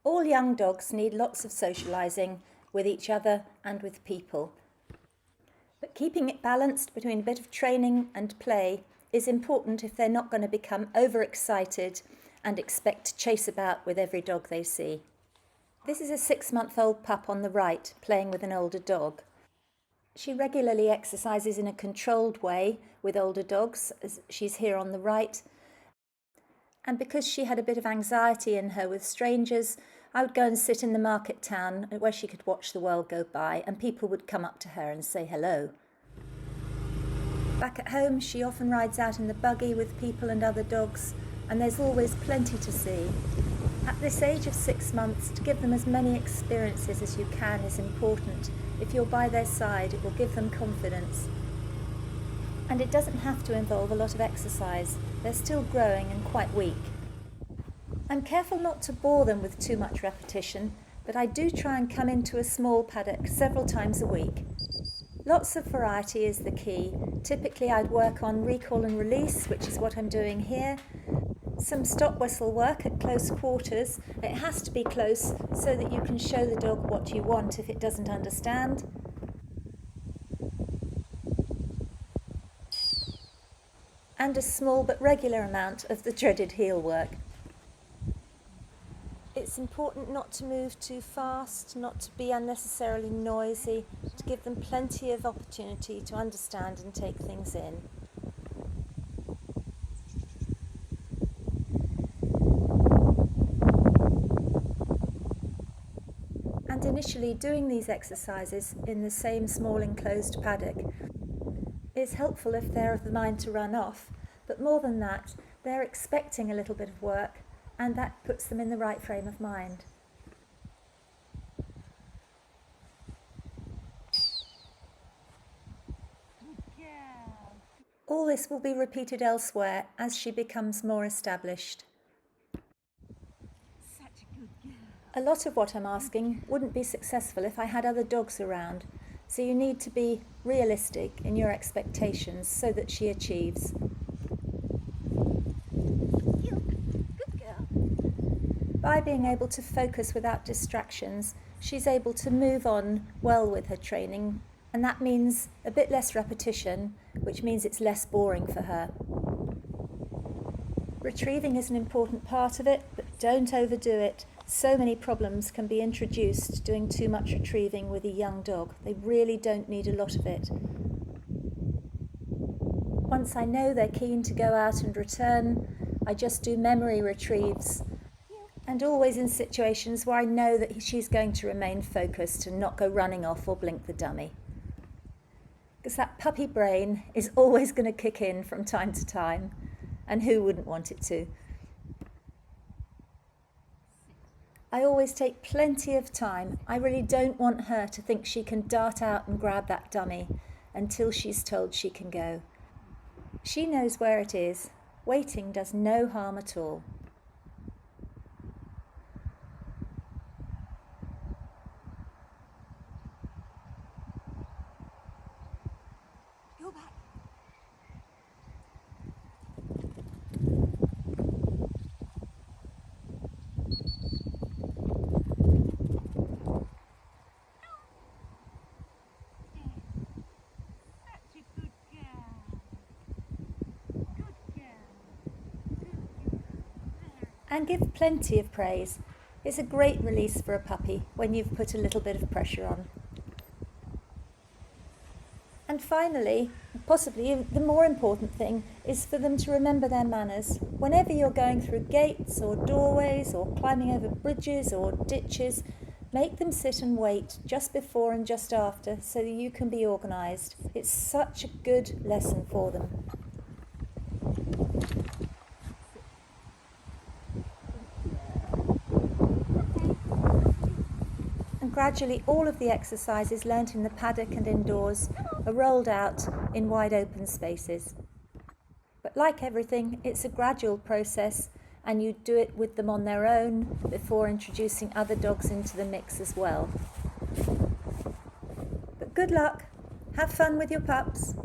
All young dogs need lots of socialising with each other and with people. But keeping it balanced between a bit of training and play is important if they're not going to become overexcited and expect to chase about with every dog they see. This is a 6-month-old pup on the right playing with an older dog. She regularly exercises in a controlled way with older dogs, as she's here on the right. And because she had a bit of anxiety in her with strangers, I would go and sit in the market town where she could watch the world go by, and people would come up to her and say hello. Back at home, she often rides out in the buggy with people and other dogs, and there's always plenty to see. At this age of 6 months, to give them as many experiences as you can is important. If you're by their side, it will give them confidence. And it doesn't have to involve a lot of exercise. They're still growing and quite weak. I'm careful not to bore them with too much repetition, but I do try and come into a small paddock several times a week. Lots of variety is the key. Typically I'd work on recall and release, which is what I'm doing here. Some stop whistle work at close quarters. It has to be close so that you can show the dog what you want if it doesn't understand. And a small but regular amount of the dreaded heel work. It's important not to move too fast, not to be unnecessarily noisy, to give them plenty of opportunity to understand and take things in. And initially doing these exercises in the same small enclosed paddock is helpful if they're of the mind to run off, but more than that, they're expecting a little bit of work, and that puts them in the right frame of mind. All this will be repeated elsewhere as she becomes more established. A lot of what I'm asking wouldn't be successful if I had other dogs around, so you need to be realistic in your expectations so that she achieves. By being able to focus without distractions, she's able to move on well with her training, and that means a bit less repetition, which means it's less boring for her. Retrieving is an important part of it, but don't overdo it. So many problems can be introduced doing too much retrieving with a young dog. They really don't need a lot of it. Once I know they're keen to go out and return, I just do memory retrieves, and always in situations where I know that she's going to remain focused and not go running off or blink the dummy. Because that puppy brain is always going to kick in from time to time, and who wouldn't want it to? I always take plenty of time. I really don't want her to think she can dart out and grab that dummy until she's told she can go. She knows where it is. Waiting does no harm at all. Go back. And give plenty of praise. It's a great release for a puppy when you've put a little bit of pressure on. And finally, possibly the more important thing, is for them to remember their manners. Whenever you're going through gates or doorways or climbing over bridges or ditches, make them sit and wait just before and just after so that you can be organised. It's such a good lesson for them. And gradually all of the exercises learnt in the paddock and indoors are rolled out in wide open spaces. But like everything, it's a gradual process, and you do it with them on their own before introducing other dogs into the mix as well. But good luck, have fun with your pups.